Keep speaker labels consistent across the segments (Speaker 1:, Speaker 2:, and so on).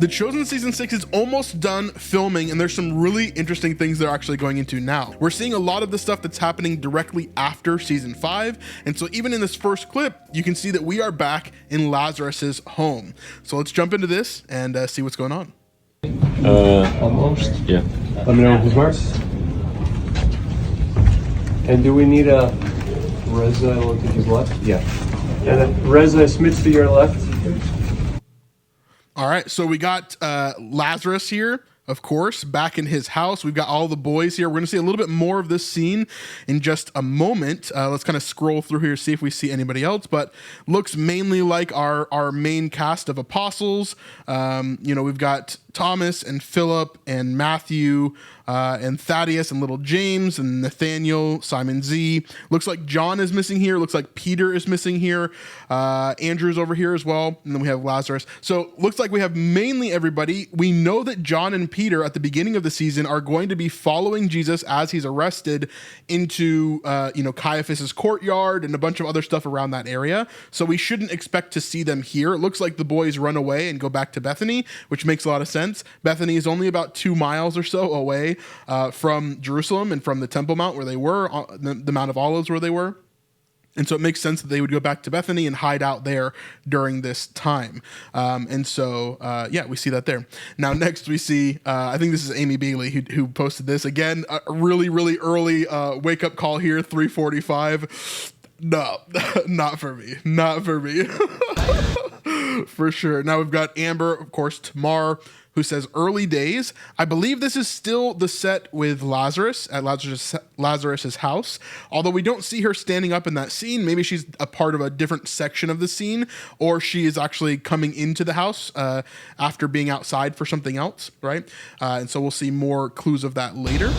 Speaker 1: The Chosen Season 6 is almost done filming, and there's some really interesting things they're actually going into now. We're seeing a lot of the stuff that's happening directly after Season 5, and so even in this first clip, you can see that we are back in Lazarus's home. So let's jump into this and see what's going on.
Speaker 2: Almost.
Speaker 3: Yeah.
Speaker 2: Let me know who's marked. And do we need a Reza? I don't think he's left. Yeah. And then Reza Smith to your left.
Speaker 1: All right, so we got Lazarus here, of course, back in his house. We've got all the boys here. We're going to see a little bit more of this scene in just a moment. Let's kind of scroll through here, see if we see anybody else, but looks mainly like our main cast of apostles. We've got Thomas and Philip and Matthew and Thaddeus and little James and Nathaniel, Simon Z. Looks like John is missing here. Looks like Peter is missing here. Andrew's over here as well. And then we have Lazarus. So looks like we have mainly everybody. We know that John and Peter at the beginning of the season are going to be following Jesus as he's arrested into Caiaphas's courtyard and a bunch of other stuff around that area. So we shouldn't expect to see them here. It looks like the boys run away and go back to Bethany, which makes a lot of sense. Bethany is only about 2 miles or so away from Jerusalem and from the Temple Mount where they were, the Mount of Olives where they were. And so it makes sense that they would go back to Bethany and hide out there during this time. We see that there. Now, next we see, I think this is Amy Bailey who posted this. Again, a really, really early wake-up call here, 3:45. No, not for me. Not for me. For sure. Now we've got Amber, of course, Tamar, who says early days. I believe this is still the set with Lazarus at Lazarus's house. Although we don't see her standing up in that scene. Maybe she's a part of a different section of the scene, or she is actually coming into the house after being outside for something else, right? And so we'll see more clues of that later.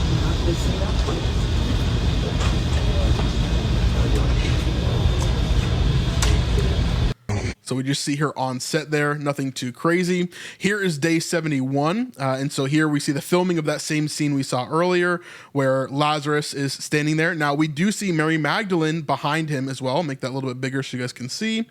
Speaker 1: So we just see her on set there, nothing too crazy. Here is day 71. And so here we see the filming of that same scene we saw earlier where Lazarus is standing there. Now we do see Mary Magdalene behind him as well. I'll make that a little bit bigger so you guys can see.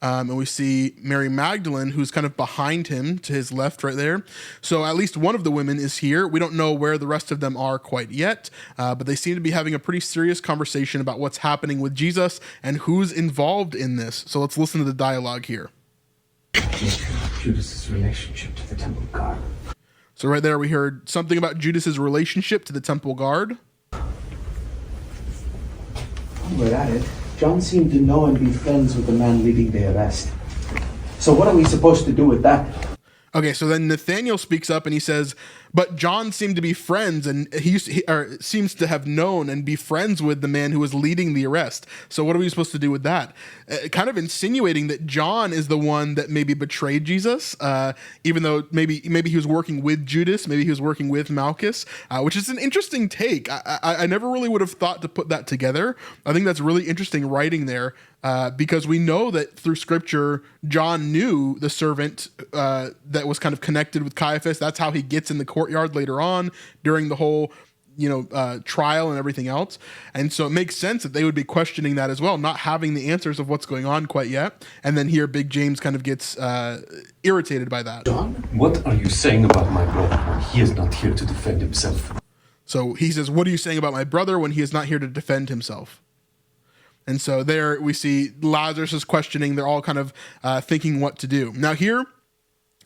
Speaker 1: And we see Mary Magdalene, who's kind of behind him to his left right there. So at least one of the women is here. We don't know where the rest of them are quite yet, but they seem to be having a pretty serious conversation about what's happening with Jesus and who's involved in this. So let's listen to the dialogue here.
Speaker 4: Judas's relationship to the temple guard.
Speaker 1: So right there we heard something about Judas's relationship to the temple guard.
Speaker 4: We're at it. John seemed to know and be friends with the man leading the arrest. So what are we supposed to do with that?
Speaker 1: Okay, so then Nathaniel speaks up and he says, but John seemed to be friends and he seems to have known and be friends with the man who was leading the arrest. So what are we supposed to do with that? Kind of insinuating that John is the one that maybe betrayed Jesus, even though maybe he was working with Judas, maybe he was working with Malchus, which is an interesting take. I never really would have thought to put that together. I think that's really interesting writing there. Because we know that through scripture, John knew the servant that was kind of connected with Caiaphas. That's how he gets in the courtyard later on during the whole, trial and everything else. And so it makes sense that they would be questioning that as well, not having the answers of what's going on quite yet. And then here, Big James kind of gets irritated by that.
Speaker 5: John, what are you saying about my brother when he is not here to defend himself?
Speaker 1: So he says, what are you saying about my brother when he is not here to defend himself? And so there we see Lazarus is questioning. They're all kind of thinking what to do. Now here,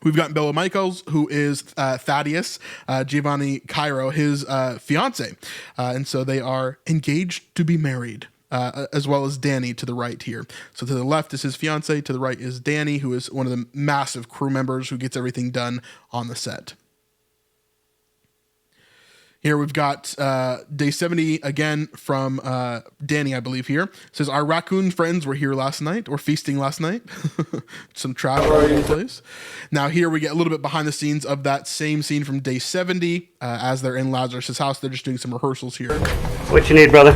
Speaker 1: we've got Bella Michaels, who is Thaddeus, Giovanni Cairo, his fiance. And so they are engaged to be married, as well as Danny to the right here. So to the left is his fiance, to the right is Danny, who is one of the massive crew members who gets everything done on the set. Here we've got day 70 again from Danny, I believe here. It says, our raccoon friends were here last night, or feasting last night. Some travel all over the place. Now here we get a little bit behind the scenes of that same scene from day 70. As they're in Lazarus' house, they're just doing some rehearsals here.
Speaker 6: What you need, brother?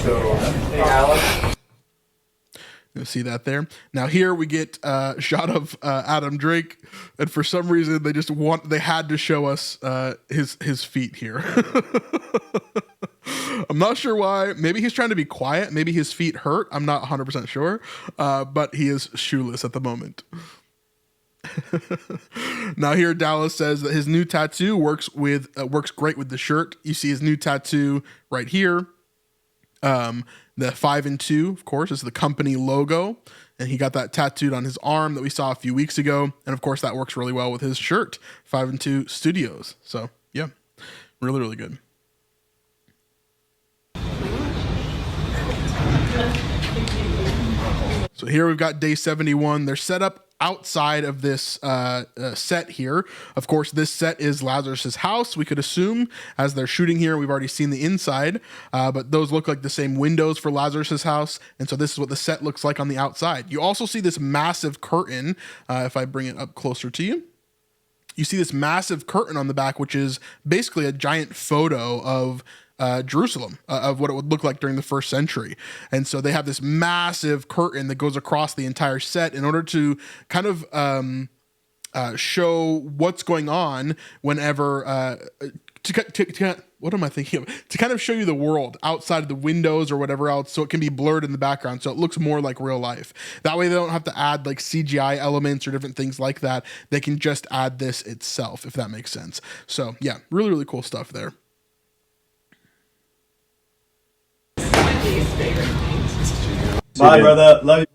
Speaker 2: So, hey, Alex.
Speaker 1: You'll see that there. Now here we get a shot of Adam Drake, and for some reason they had to show us his feet here. I'm not sure why. Maybe he's trying to be quiet. Maybe his feet hurt. I'm not 100% sure. But he is shoeless at the moment. Now here Dallas says that his new tattoo works great with the shirt. You see his new tattoo right here. The 5 and 2, of course, is the company logo, and he got that tattooed on his arm that we saw a few weeks ago. And of course, that works really well with his shirt, 5 and 2 Studios. So yeah, really, really good. So here we've got day 71. They're set up outside of this set here. Of course, this set is Lazarus's house, we could assume, as they're shooting here. We've already seen the inside, but those look like the same windows for Lazarus's house. And so this is what the set looks like on the outside. You also see this massive curtain. If I bring it up closer to you, you see this massive curtain on the back, which is basically a giant photo of Jerusalem, of what it would look like during the first century. And so they have this massive curtain that goes across the entire set in order to kind of show what's going on whenever what am I thinking of? To kind of show you the world outside of the windows or whatever else, so it can be blurred in the background, so it looks more like real life. That way they don't have to add like CGI elements or different things like that. They can just add this itself, if that makes sense. So yeah, really, really cool stuff there.
Speaker 3: Bye, brother. Love you.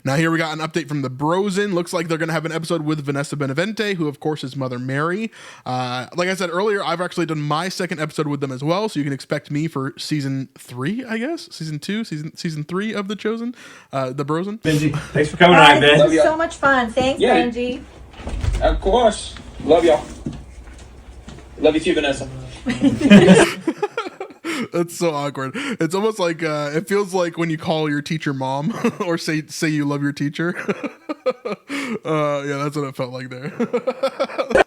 Speaker 1: Now here we got an update from the Brosen. Looks like they're going to have an episode with Vanessa Benavente, who of course is Mother Mary. Like I said earlier, I've actually done my second episode with them as well, so you can expect me for season 3, I guess, season 2, season 3 of the Chosen, the Brosen.
Speaker 3: Benji, thanks for coming tonight, man.
Speaker 6: This was so much fun. Thanks, Benji.
Speaker 7: Of course. Love y'all. Love you too, Vanessa.
Speaker 1: That's so awkward. It's almost like it feels like when you call your teacher mom or say you love your teacher. Yeah, that's what it felt like there.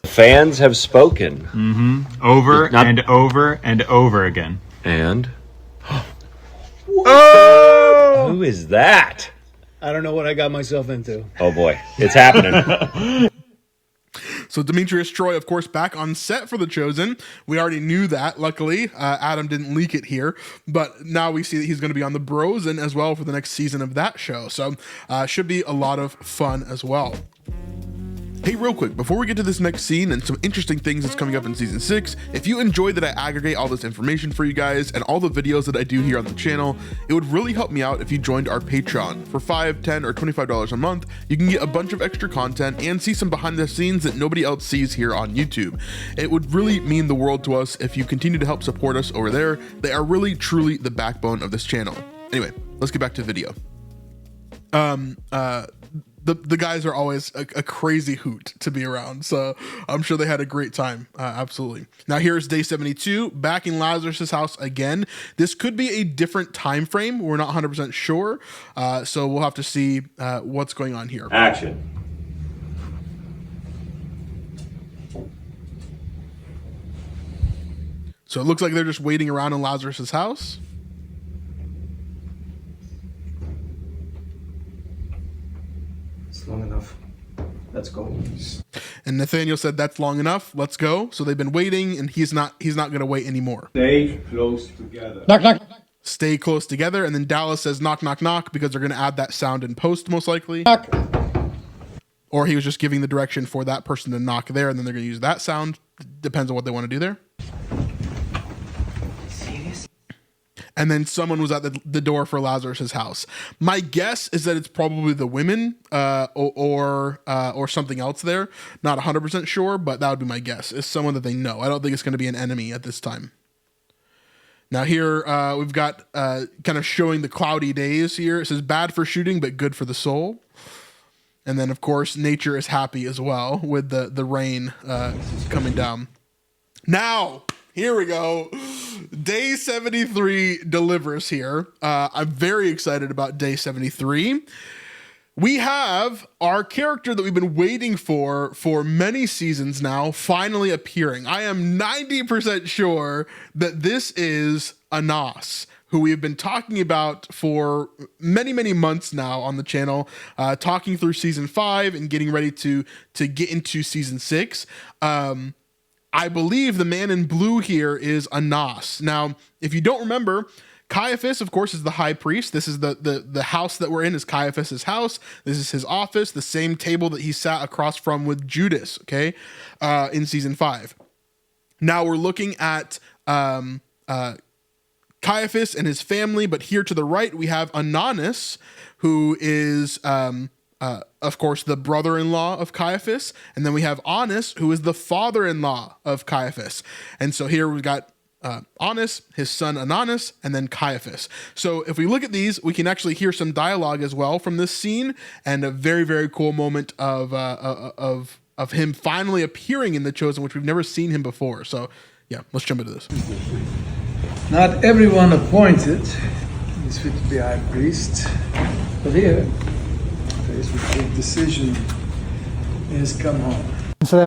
Speaker 8: Fans have spoken.
Speaker 9: Mm-hmm. Over and over and over again.
Speaker 8: And oh, who is that?
Speaker 10: I don't know what I got myself into.
Speaker 8: Oh boy, it's happening.
Speaker 1: So Demetrius Troy, of course, back on set for The Chosen. We already knew that. Luckily, Adam didn't leak it here. But now we see that he's going to be on the Brosen as well for the next season of that show. So should be a lot of fun as well. Hey, real quick, before we get to this next scene and some interesting things that's coming up in season 6, if you enjoyed that I aggregate all this information for you guys and all the videos that I do here on the channel, it would really help me out if you joined our Patreon. For $5, $10, or $25 a month, you can get a bunch of extra content and see some behind the scenes that nobody else sees here on YouTube. It would really mean the world to us if you continue to help support us over there. They are really, truly the backbone of this channel. Anyway, let's get back to the video. The guys are always a crazy hoot to be around, so I'm sure they had a great time. Absolutely. Now here's day 72, back in Lazarus's house again. This could be a different time frame. We're not 100% sure, so we'll have to see what's going on here.
Speaker 3: Action.
Speaker 1: So it looks like they're just waiting around in Lazarus's house.
Speaker 4: Long enough. Let's go.
Speaker 1: And Nathaniel said that's long enough. Let's go. So they've been waiting, and he's not going to wait anymore.
Speaker 3: Stay close together.
Speaker 10: Knock, knock.
Speaker 1: Stay close together. And then Dallas says knock, knock, knock, because they're going to add that sound in post most likely.
Speaker 10: Knock.
Speaker 1: Or he was just giving the direction for that person to knock there, and then they're going to use that sound. Depends on what they want to do there. And then someone was at the door for Lazarus's house. My guess is that it's probably the women or something else there. Not 100% sure, but that would be my guess. It's someone that they know. I don't think it's going to be an enemy at this time. Now here we've got kind of showing the cloudy days here. It says bad for shooting, but good for the soul. And then, of course, nature is happy as well with the rain coming down. Now, here we go. Day 73 delivers here. I'm very excited about day 73. We have our character that we've been waiting for many seasons now finally appearing. I am 90% sure that this is Anas, who we have been talking about for many, many months now on the channel, talking through season 5 and getting ready to get into season 6. I believe the man in blue here is Annas. Now, if you don't remember, Caiaphas, of course, is the high priest. This is the house that we're in is Caiaphas's house. This is his office, the same table that he sat across from with Judas, okay, in season 5. Now we're looking at Caiaphas and his family, but here to the right, we have Annas, who is, of course, the brother-in-law of Caiaphas. And then we have Annas, who is the father-in-law of Caiaphas. And so here we've got Annas, his son Annas, and then Caiaphas. So if we look at these, we can actually hear some dialogue as well from this scene, and a very, very cool moment of him finally appearing in The Chosen, which we've never seen him before. So yeah, let's jump into this.
Speaker 10: Not everyone appointed is fit to be high priest, but here, faced with a big decision, is come home.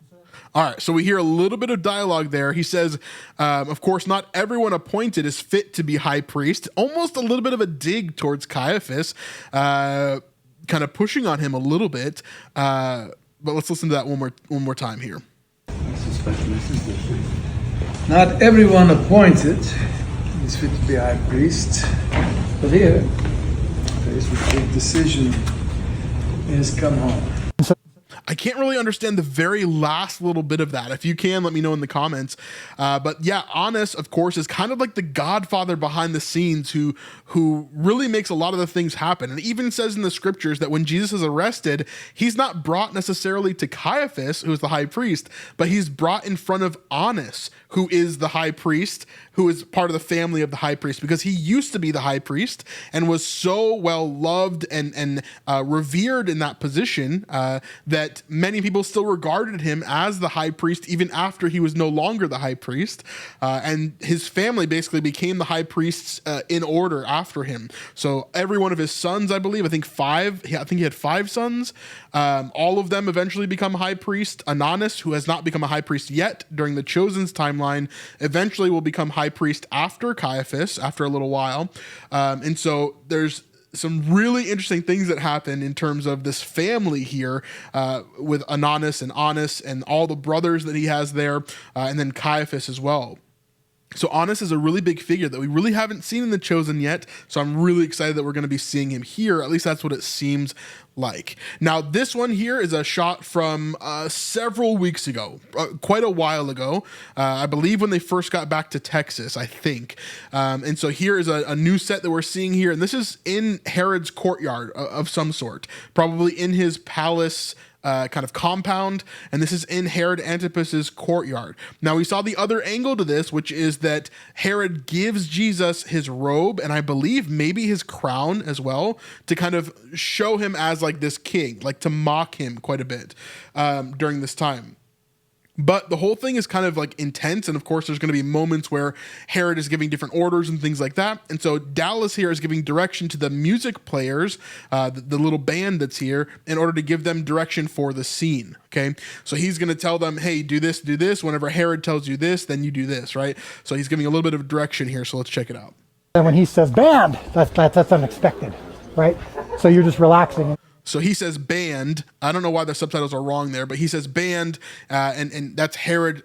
Speaker 1: All right, so we hear a little bit of dialogue there. He says, of course, not everyone appointed is fit to be high priest. Almost a little bit of a dig towards Caiaphas, kind of pushing on him a little bit. But let's listen to that one more time here.
Speaker 10: Not everyone appointed is fit to be high priest, but here, faced with a big decision, is come home.
Speaker 1: I can't really understand the very last little bit of that. If you can, let me know in the comments. But yeah, Annas, of course, is kind of like the godfather behind the scenes who really makes a lot of the things happen. And it even says in the scriptures that when Jesus is arrested, he's not brought necessarily to Caiaphas, who is the high priest, but he's brought in front of Annas, who is the high priest, who is part of the family of the high priest, because he used to be the high priest and was so well loved and revered in that position that many people still regarded him as the high priest even after he was no longer the high priest. And his family basically became the high priests in order after him. So every one of his sons, I think 5, I think he had 5 sons. All of them eventually become high priest. Annas, who has not become a high priest yet during the Chosen's timeline, eventually will become high priest after Caiaphas, after a little while. And so there's some really interesting things that happen in terms of this family here with Annas and Annas and all the brothers that he has there, and then Caiaphas as well. So Annas is a really big figure that we really haven't seen in The Chosen yet, so I'm really excited that we're going to be seeing him here. At least that's what it seems like. Now, this one here is a shot from several weeks ago, quite a while ago, I believe when they first got back to Texas, I think. And so here is a new set that we're seeing here, and this is in Herod's courtyard of some sort, probably in his palace kind of compound, and this is in Herod Antipas's courtyard. Now, we saw the other angle to this, which is that Herod gives Jesus his robe, and I believe maybe his crown as well, to kind of show him as like this king, like to mock him quite a bit during this time. But the whole thing is kind of like intense. And of course, there's going to be moments where Herod is giving different orders and things like that. And so Dallas here is giving direction to the music players, the little band that's here, in order to give them direction for the scene. Okay. So he's going to tell them, hey, do this, do this. Whenever Herod tells you this, then you do this, right? So he's giving a little bit of direction here. So let's check it out.
Speaker 11: And when he says band, that's unexpected, right? So you're just relaxing.
Speaker 1: So he says band. I don't know why the subtitles are wrong there, but he says band, and that's Herod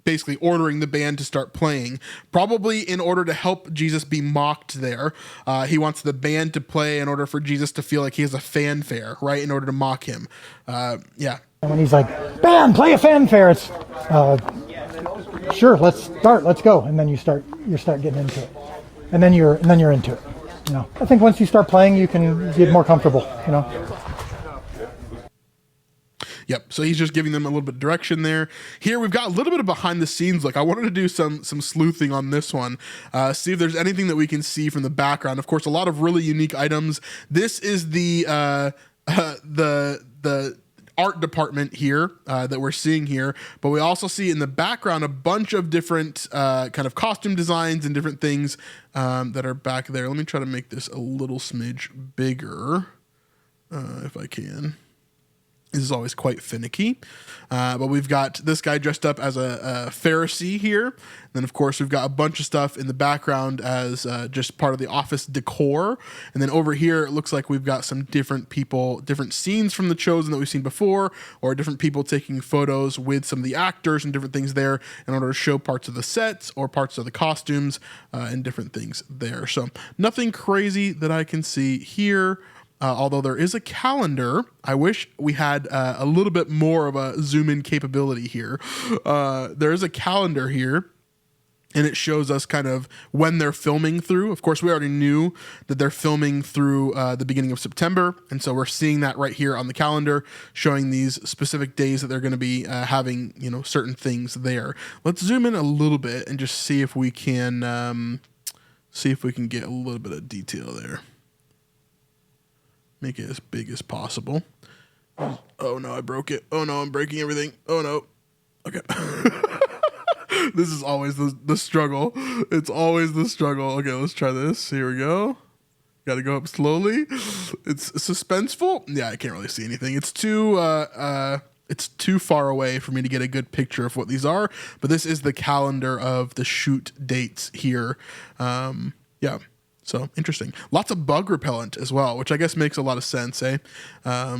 Speaker 1: basically ordering the band to start playing, probably in order to help Jesus be mocked there. He wants the band to play in order for Jesus to feel like he has a fanfare, right, in order to mock him. Yeah.
Speaker 11: And when he's like, band, play a fanfare, it's, sure, let's start, let's go. And then you start getting into it. And then you're into it. You know, I think once you start playing, you can get more comfortable, you know.
Speaker 1: Yep. So he's just giving them a little bit of direction there. Here we've got a little bit of behind the scenes look. I wanted to do some sleuthing on this one, see if there's anything that we can see from the background. Of course, a lot of really unique items. This is the art department here that we're seeing here, but we also see in the background a bunch of different kind of costume designs and different things that are back there. Let me try to make this a little smidge bigger if I can. This is always quite finicky. But we've got this guy dressed up as a Pharisee here. And then, of course, we've got a bunch of stuff in the background as just part of the office decor. And then over here, it looks like we've got some different people, different scenes from The Chosen that we've seen before, or different people taking photos with some of the actors and different things there in order to show parts of the sets or parts of the costumes and different things there. So nothing crazy that I can see here. Although there is a calendar. I wish we had a little bit more of a zoom in capability here. There is a calendar here, and it shows us kind of when they're filming through. Of course, we already knew that they're filming through the beginning of September, and so we're seeing that right here on the calendar, showing these specific days that they're going to be having, certain things there. Let's zoom in a little bit and just see if we can get a little bit of detail there. Make it as big as possible. Oh no, I broke it. Oh no, I'm breaking everything. Oh no. Okay. This is always the struggle. It's always the struggle. Okay, let's try this. Here we go. Got to go up slowly. It's suspenseful. Yeah, I can't really see anything. It's too far away for me to get a good picture of what these are. But this is the calendar of the shoot dates here. Yeah. So interesting. Lots of bug repellent as well, which I guess makes a lot of sense, eh?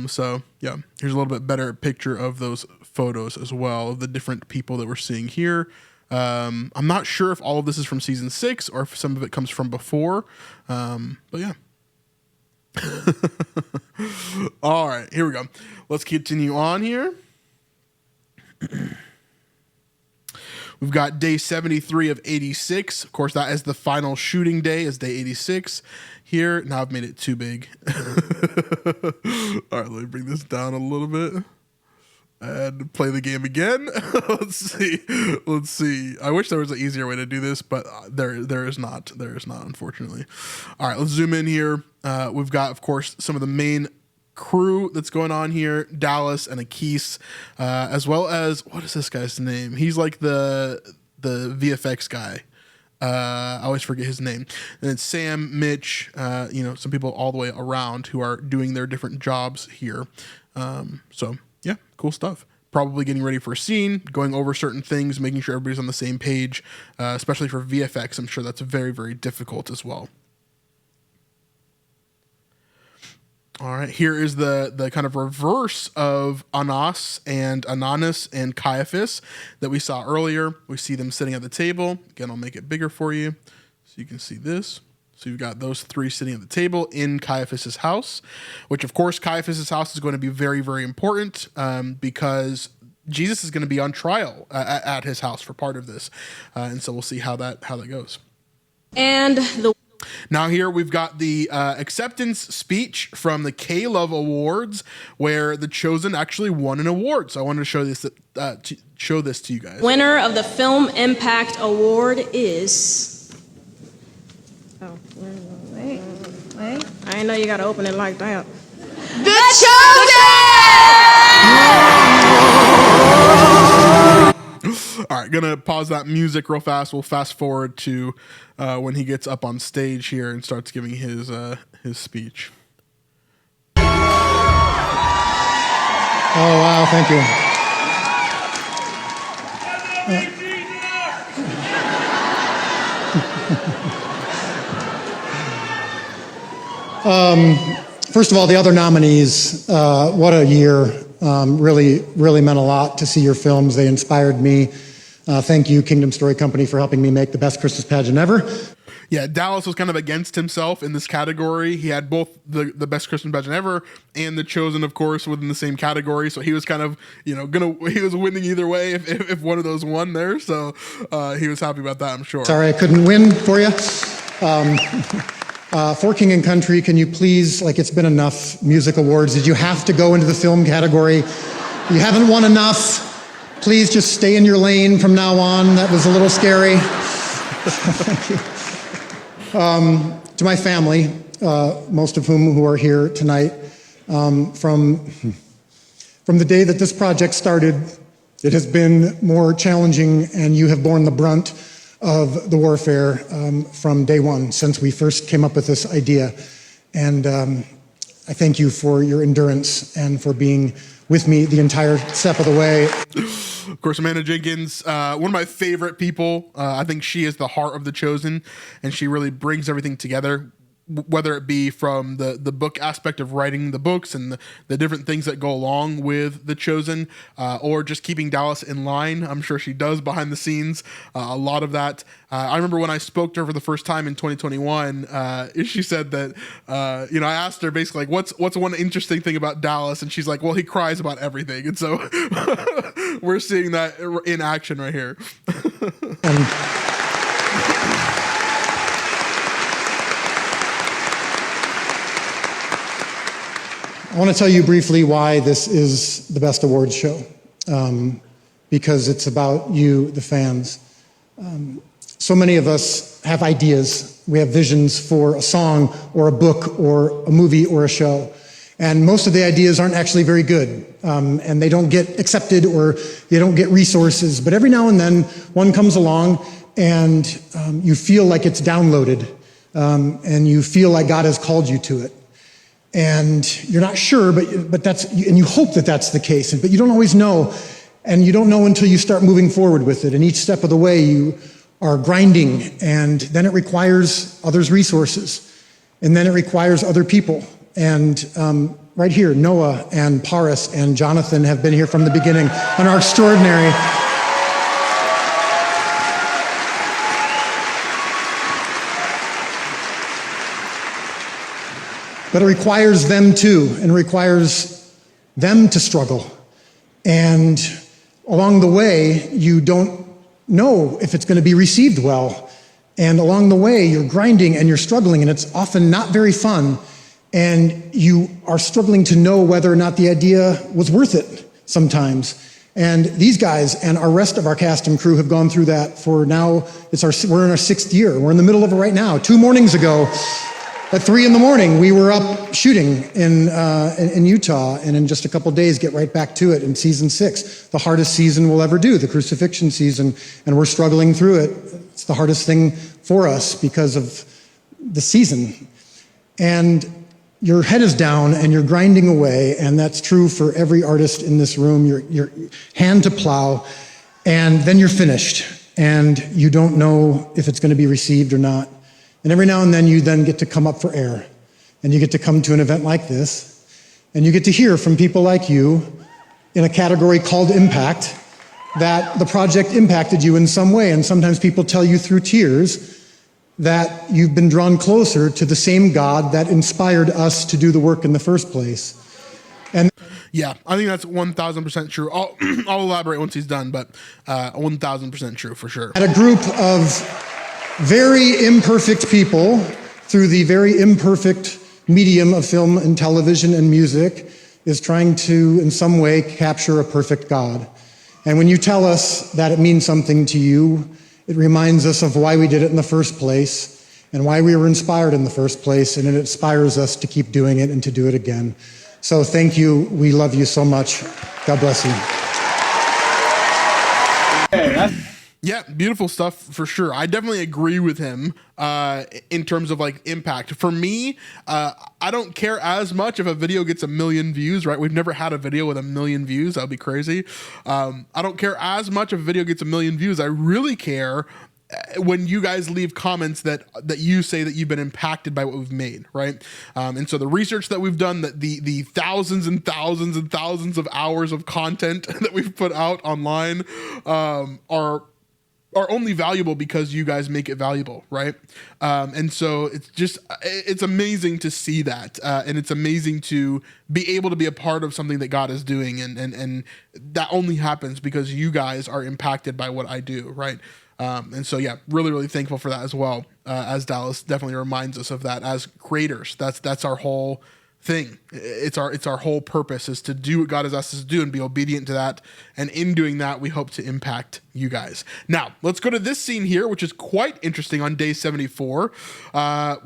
Speaker 1: So yeah, here's a little bit better picture of those photos as well, of the different people that we're seeing here. I'm not sure if all of this is from season 6 or if some of it comes from before. But yeah. All right, here we go. Let's continue on here. We've got day 73 of 86. Of course, that is the final shooting day, is day 86 here. Now I've made it too big. All right, let me bring this down a little bit and play the game again. Let's see. I wish there was an easier way to do this, but there is not. There is not, unfortunately. All right, let's zoom in here. We've got, of course, some of the main crew that's going on here, Dallas and Akis, as well as, what is this guy's name? He's like the VFX guy. I always forget his name. And it's Sam, Mitch, some people all the way around who are doing their different jobs here. So yeah, cool stuff. Probably getting ready for a scene, going over certain things, making sure everybody's on the same page, especially for VFX. I'm sure that's very, very difficult as well. All right, here is the kind of reverse of Annas and Caiaphas that we saw earlier. We see them sitting at the table. Again, I'll make it bigger for you so you can see this. So you've got those three sitting at the table in Caiaphas's house, which of course Caiaphas's house is going to be very, very important because Jesus is going to be on trial at his house for part of this. And so we'll see how that goes. Now here we've got the acceptance speech from the K-Love Awards, where The Chosen actually won an award. So I wanted to show this to you guys.
Speaker 12: Winner of the Film Impact Award is... Oh, wait. I didn't know you got to open it like that. The
Speaker 1: Chosen! All right, gonna pause that music real fast. We'll fast forward to when he gets up on stage here and starts giving his speech.
Speaker 11: Oh wow! Thank you. First of all, the other nominees. What a year! Really meant a lot to see your films. They inspired me. Thank you, Kingdom Story Company, for helping me make the best Christmas pageant ever.
Speaker 1: Yeah, Dallas was kind of against himself in this category. He had both the best Christmas pageant ever and The Chosen, of course, within the same category. So he was kind of, he was winning either way if one of those won there. So he was happy about that, I'm sure.
Speaker 11: Sorry I couldn't win for you. For King and Country, can you please, it's been enough music awards. Did you have to go into the film category? You haven't won enough. Please just stay in your lane from now on. That was a little scary. Thank you. To my family, most of who are here tonight, from the day that this project started, it has been more challenging, and you have borne the brunt of the warfare from day one, since we first came up with this idea. And I thank you for your endurance and for being with me the entire step of the way.
Speaker 1: Of course, Amanda Jenkins, one of my favorite people. I think she is the heart of The Chosen, and she really brings everything together, whether it be from the book aspect of writing the books and the different things that go along with The Chosen, or just keeping Dallas in line. I'm sure she does behind the scenes a lot of that. I remember when I spoke to her for the first time in 2021, she said that, I asked her basically like, what's one interesting thing about Dallas? And she's like, well, he cries about everything. And so we're seeing that in action right here.
Speaker 11: I want to tell you briefly why this is the best awards show, because it's about you, the fans. So many of us have ideas. We have visions for a song or a book or a movie or a show. And most of the ideas aren't actually very good, and they don't get accepted or they don't get resources. But every now and then one comes along and you feel like it's downloaded, and you feel like God has called you to it. And you're not sure, but that's, and you hope that that's the case, but you don't always know, and you don't know until you start moving forward with it. And each step of the way you are grinding, and then it requires others' resources, and then it requires other people. And right here, Noah and Paris and Jonathan have been here from the beginning and are extraordinary. But it requires them too, and requires them to struggle. And along the way, you don't know if it's going to be received well. And along the way, you're grinding and you're struggling, and it's often not very fun. And you are struggling to know whether or not the idea was worth it sometimes. And these guys and our rest of our cast and crew have gone through that for now, we're in our 6th year. We're in the middle of it right now. 2 mornings ago, at 3 a.m, we were up shooting in Utah, and in just a couple days get right back to it in season 6, the hardest season we'll ever do, the crucifixion season, and we're struggling through it. It's the hardest thing for us because of the season. And your head is down and you're grinding away, and that's true for every artist in this room. Your hand to plow, and then you're finished, and you don't know if it's going to be received or not. And every now and then you then get to come up for air, and you get to come to an event like this, and you get to hear from people like you in a category called impact, that the project impacted you in some way. And sometimes people tell you through tears that you've been drawn closer to the same God that inspired us to do the work in the first place. And
Speaker 1: yeah, I think that's 1,000% true. I'll elaborate once he's done, but 1,000% true for sure.
Speaker 11: At a group of very imperfect people, through the very imperfect medium of film and television and music, is trying to, in some way, capture a perfect God. And when you tell us that it means something to you, it reminds us of why we did it in the first place and why we were inspired in the first place, and it inspires us to keep doing it and to do it again. So thank you. We love you so much. God bless you.
Speaker 1: Yeah, beautiful stuff for sure. I definitely agree with him in terms of like impact. For me, I don't care as much if a video gets 1 million views, right? We've never had a video with 1 million views. That would be crazy. I don't care as much if a video gets 1 million views. I really care when you guys leave comments that you say that you've been impacted by what we've made, right? And so the research that we've done, that the thousands and thousands and thousands of hours of content that we've put out online are only valuable because you guys make it valuable, right? And so it's amazing to see that, and it's amazing to be able to be a part of something that God is doing, and that only happens because you guys are impacted by what I do, right? And so yeah, really, really thankful for that as well. As Dallas definitely reminds us of that as creators. That's our whole thing. It's our whole purpose, is to do what God has asked us to do and be obedient to that. And in doing that, we hope to impact you guys. Now, let's go to this scene here, which is quite interesting on day 74.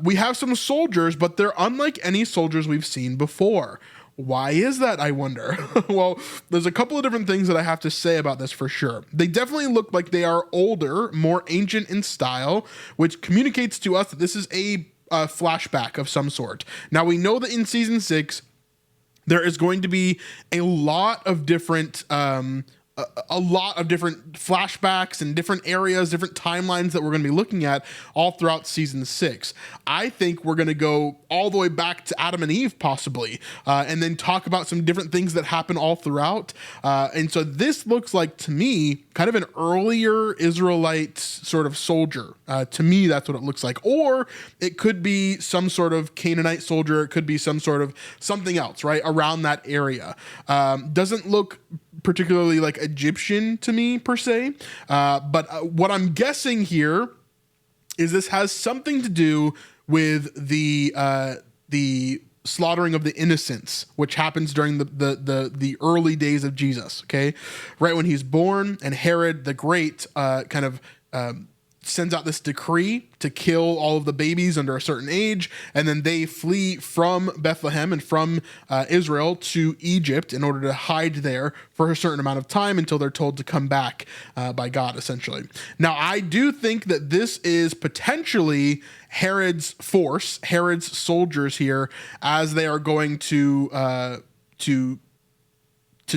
Speaker 1: We have some soldiers, but they're unlike any soldiers we've seen before. Why is that, I wonder? Well, there's a couple of different things that I have to say about this for sure. They definitely look like they are older, more ancient in style, which communicates to us that this is a flashback of some sort. Now, we know that in season 6, there is going to be a lot of different a lot of different flashbacks and different areas, different timelines that we're going to be looking at all throughout season 6. I think we're going to go all the way back to Adam and Eve, possibly, and then talk about some different things that happen all throughout. And so this looks like, to me, kind of an earlier Israelite sort of soldier. To me, that's what it looks like. Or it could be some sort of Canaanite soldier. It could be some sort of something else, right, around that area. Doesn't look particularly like Egyptian to me per se, but what I'm guessing here is this has something to do with the slaughtering of the innocents, which happens during the early days of Jesus. Okay, right when he's born, and Herod the Great sends out this decree to kill all of the babies under a certain age, and then they flee from Bethlehem and from Israel to Egypt in order to hide there for a certain amount of time until they're told to come back by God, essentially. Now, I do think that this is potentially Herod's force, Herod's soldiers here, as they are going to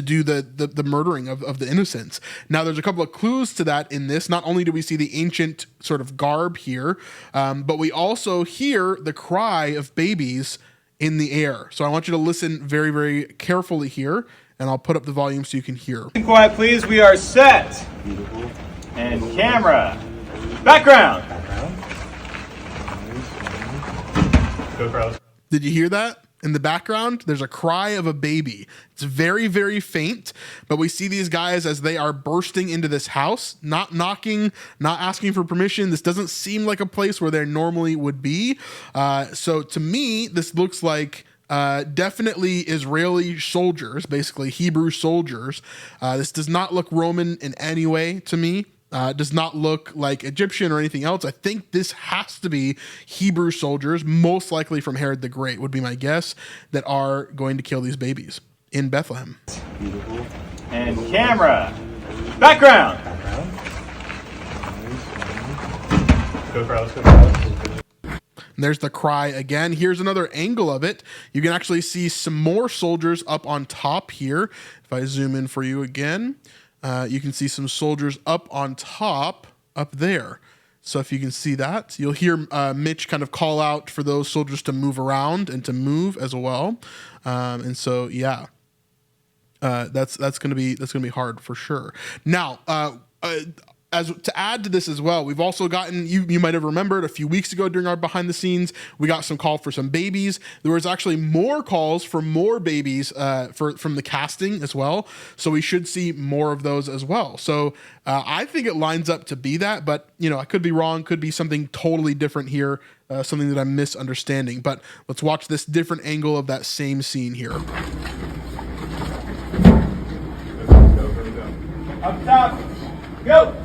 Speaker 1: do the murdering of the innocents. Now, there's a couple of clues to that in this. Not only do we see the ancient sort of garb here, but we also hear the cry of babies in the air. So I want you to listen very, very carefully here, and I'll put up the volume so you can hear.
Speaker 3: Quiet, please. We are set. And camera. Background. Go, Carlos.
Speaker 1: Did you hear that? In the background, there's a cry of a baby. It's very, very faint, but we see these guys as they are bursting into this house, not knocking, not asking for permission. This doesn't seem like a place where they normally would be. So to me, this looks like definitely Israeli soldiers, basically Hebrew soldiers. This does not look Roman in any way to me. Does not look like Egyptian or anything else. I think this has to be Hebrew soldiers, most likely from Herod the Great, would be my guess, that are going to kill these babies in Bethlehem.
Speaker 3: And camera. Background. Go, Carlos. Go, Carlos.
Speaker 1: And there's the cry again. Here's another angle of it. You can actually see some more soldiers up on top here. If I zoom in for you again, you can see some soldiers up on top up there. So if you can see that, you'll hear Mitch kind of call out for those soldiers to move around and to move as well. And so, yeah, that's going to be hard for sure. Now, as to add to this as well, we've also gotten, you might have remembered a few weeks ago during our behind the scenes, we got some call for some babies. There was actually more calls for more babies from the casting as well. So we should see more of those as well. So I think it lines up to be that, but I could be wrong, could be something totally different here, something that I'm misunderstanding. But let's watch this different angle of that same scene here.
Speaker 3: Up top. Go.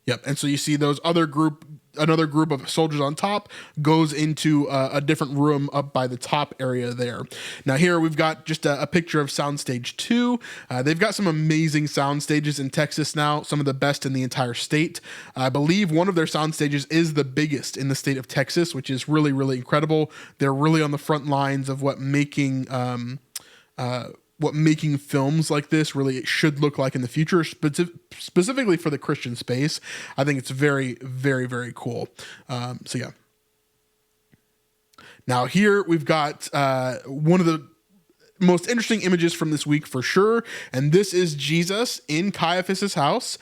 Speaker 1: Yep, and so you see another group of soldiers on top goes into a different room up by the top area there. Now here we've got just a picture of Soundstage 2. They've got some amazing sound stages in Texas now, some of the best in the entire state. I believe one of their sound stages is the biggest in the state of Texas, which is really, really incredible. They're really on the front lines of what making films like this really should look like in the future, specifically for the Christian space. I think it's very, very, very cool. So yeah. Now here we've got one of the most interesting images from this week for sure. And this is Jesus in Caiaphas's house,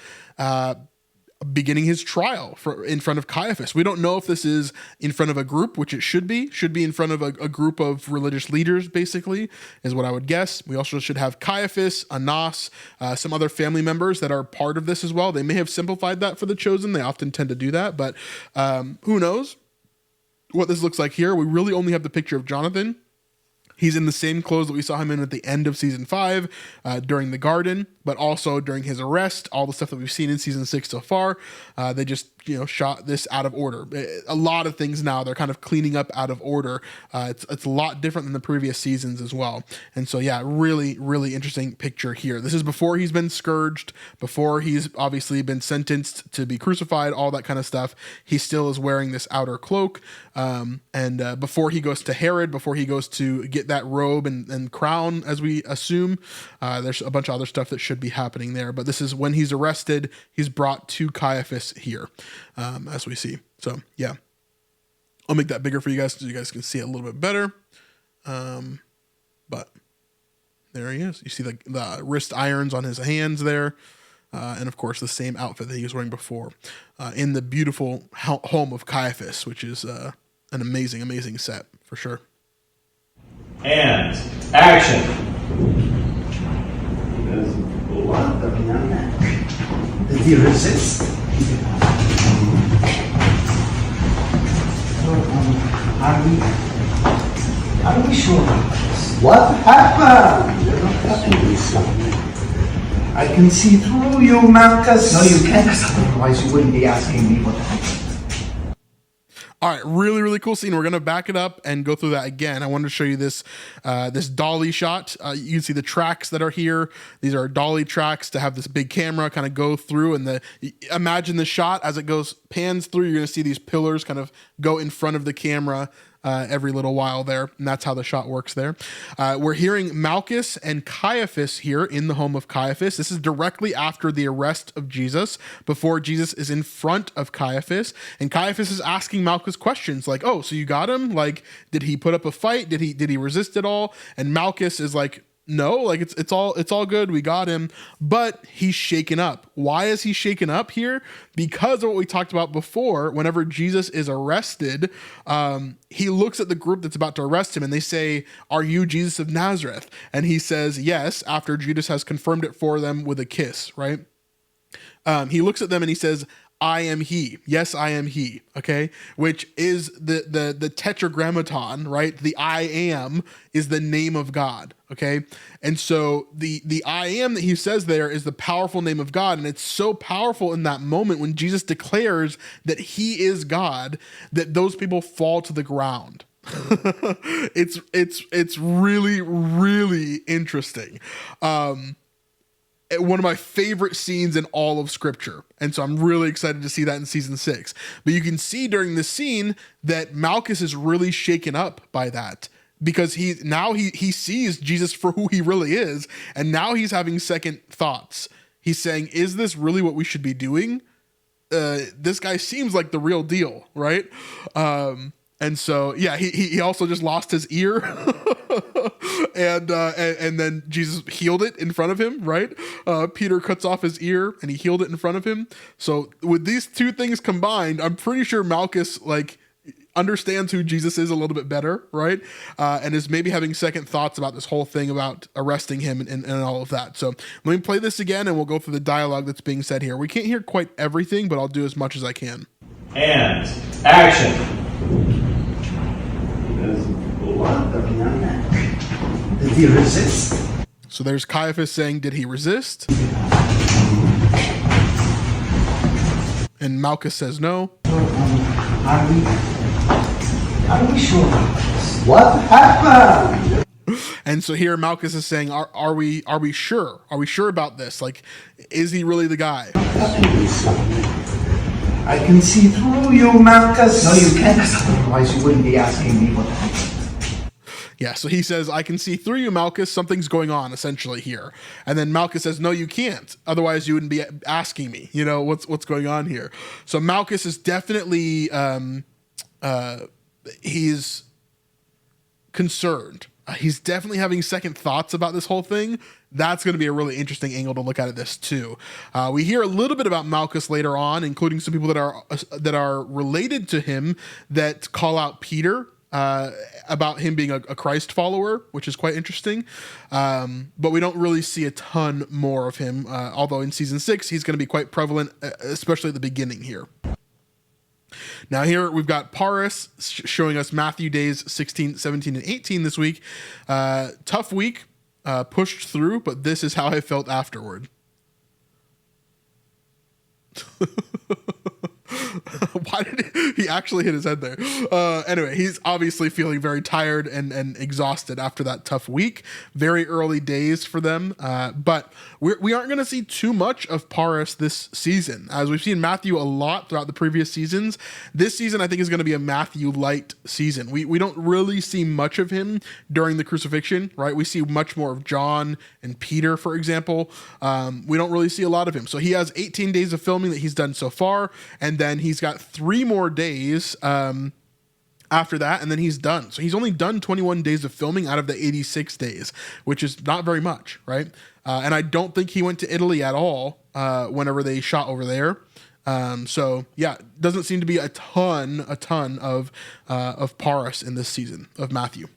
Speaker 1: beginning his trial in front of Caiaphas. We don't know if this is in front of a group, which it should be in front of a group of religious leaders, basically, is what I would guess. We also should have Caiaphas, Annas, some other family members that are part of this as well. They may have simplified that for The Chosen. They often tend to do that, but who knows what this looks like here. We really only have the picture of Jonathan. He's in the same clothes that we saw him in at the end of season 5 during the garden, but also during his arrest, all the stuff that we've seen in season 6 so far. They just shot this out of order. A lot of things now they're kind of cleaning up out of order. It's a lot different than the previous seasons as well. And so yeah, really, really interesting picture here. This is before he's been scourged, before he's obviously been sentenced to be crucified, all that kind of stuff. He still is wearing this outer cloak. And before he goes to Herod, before he goes to get that robe and crown, as we assume, there's a bunch of other stuff that should be happening there. But this is when he's arrested, he's brought to Caiaphas here, as we see. So yeah, I'll make that bigger for you guys so you guys can see it a little bit better. But there he is. You see the wrist irons on his hands there. And of course the same outfit that he was wearing before, in the beautiful home of Caiaphas, which is an amazing, amazing set for sure.
Speaker 3: And action.
Speaker 4: Did he resist? Are we sure about this? What happened? You're not telling me something. I can see through you, Marcus. No, you can't. Otherwise, you wouldn't be asking me what happened.
Speaker 1: All right, really, really cool scene. We're going to back it up and go through that again. I wanted to show you this this dolly shot. You can see the tracks that are here. These are dolly tracks to have this big camera kind of go through. And imagine the shot as it pans through. You're going to see these pillars kind of go in front of the camera every little while there. And that's how the shot works there. We're hearing Malchus and Caiaphas here in the home of Caiaphas. This is directly after the arrest of Jesus, before Jesus is in front of Caiaphas. And Caiaphas is asking Malchus questions like, oh, so you got him? Like, did he put up a fight? Did he resist at all? And Malchus is like, no, like it's all good. We got him, but he's shaken up. Why is he shaken up here? Because of what we talked about before. Whenever Jesus is arrested, he looks at the group that's about to arrest him and they say, "Are you Jesus of Nazareth?" And he says, "Yes," after Judas has confirmed it for them with a kiss, right? He looks at them and he says, "I am he." Yes, I am he. Okay. Which is the tetragrammaton, right? The I am is the name of God. Okay. And so the I am that he says there is the powerful name of God. And it's so powerful in that moment when Jesus declares that he is God, that those people fall to the ground. It's really, really interesting. One of my favorite scenes in all of scripture. And so I'm really excited to see that in season 6. But you can see during this scene that Malchus is really shaken up by that, because he sees Jesus for who he really is. And now he's having second thoughts. He's saying, is this really what we should be doing? This guy seems like the real deal, right? And so, yeah, he also just lost his ear, and then Jesus healed it in front of him, right? Peter cuts off his ear, and he healed it in front of him. So with these two things combined, I'm pretty sure Malchus understands who Jesus is a little bit better, right? And is maybe having second thoughts about this whole thing about arresting him and all of that. So let me play this again, and we'll go through the dialogue that's being said here. We can't hear quite everything, but I'll do as much as I can.
Speaker 3: And action.
Speaker 4: Did he resist?
Speaker 1: So there's Caiaphas saying, did he resist? And Malchus says no.
Speaker 4: Are we sure about this? What happened?
Speaker 1: And so here Malchus is saying, are we sure? Are we sure about this? Like, is he really the guy?
Speaker 4: I can see through you, Marcus. No, you can't. Otherwise, you wouldn't be asking me what happened.
Speaker 1: Yeah, so he says, I can see through you, Malchus. Something's going on, essentially, here. And then Malchus says, no, you can't. Otherwise, you wouldn't be asking me, what's going on here. So Malchus is definitely, he's concerned. He's definitely having second thoughts about this whole thing. That's going to be a really interesting angle to look at this too. We hear a little bit about Malchus later on, including some people that are related to him that call out Peter about him being a Christ follower, which is quite interesting. But we don't really see a ton more of him. Although in season 6, he's going to be quite prevalent, especially at the beginning here. Now here we've got Paris showing us Matthew days 16, 17, and 18 this week. Tough week, pushed through, but this is how I felt afterward. Why did he actually hit his head there? Anyway, he's obviously feeling very tired and exhausted after that tough week. Very early days for them, but we aren't going to see too much of Paris this season, as we've seen Matthew a lot throughout the previous seasons. This season, I think, is going to be a Matthew light season. We don't really see much of him during the crucifixion, right? We see much more of John and Peter, for example. We don't really see a lot of him. So he has 18 days of filming that he's done so far, and then he's got 3 more days after that, and then he's done. So he's only done 21 days of filming out of the 86 days, which is not very much, right? And I don't think he went to Italy at all whenever they shot over there. So yeah, doesn't seem to be a ton of Paris in this season of Matthew.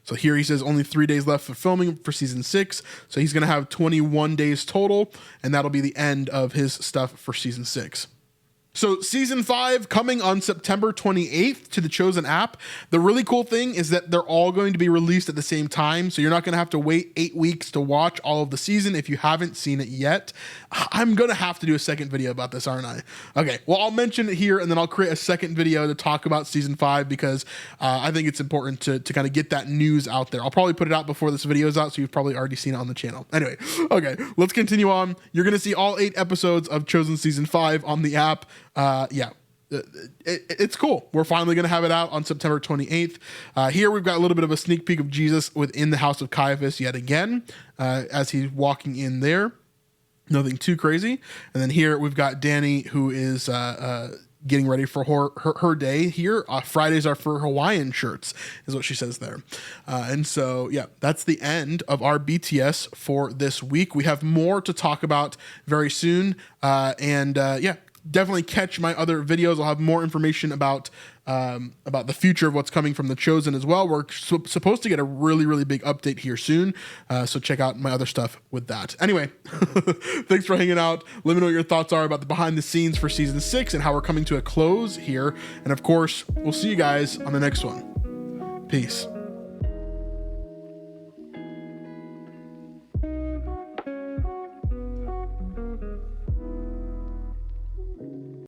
Speaker 1: So here he says only 3 days left for filming for season 6. So he's going to have 21 days total, and that'll be the end of his stuff for season 6. So season 5 coming on September 28th to the Chosen app. The really cool thing is that they're all going to be released at the same time. So you're not going to have to wait 8 weeks to watch all of the season if you haven't seen it yet. I'm going to have to do a second video about this, aren't I? Okay, well, I'll mention it here, and then I'll create a second video to talk about season 5 because I think it's important to kind of get that news out there. I'll probably put it out before this video is out, so you've probably already seen it on the channel. Anyway, okay, let's continue on. You're going to see all 8 episodes of Chosen season 5 on the app. It's cool. We're finally going to have it out on September 28th. Here we've got a little bit of a sneak peek of Jesus within the house of Caiaphas yet again, as he's walking in there. Nothing too crazy. And then here we've got Danny, who is getting ready for her day here. Fridays are for Hawaiian shirts, is what she says there. And so, yeah, that's the end of our BTS for this week. We have more to talk about very soon. Yeah, definitely catch my other videos. I'll have more information about the future of what's coming from The Chosen as well. We're supposed to get a really big update here soon, so check out my other stuff with that. Anyway, thanks for hanging out. Let me know what your thoughts are about the behind the scenes for season 6 and how we're coming to a close here. And of course, we'll see you guys on the next one. Peace.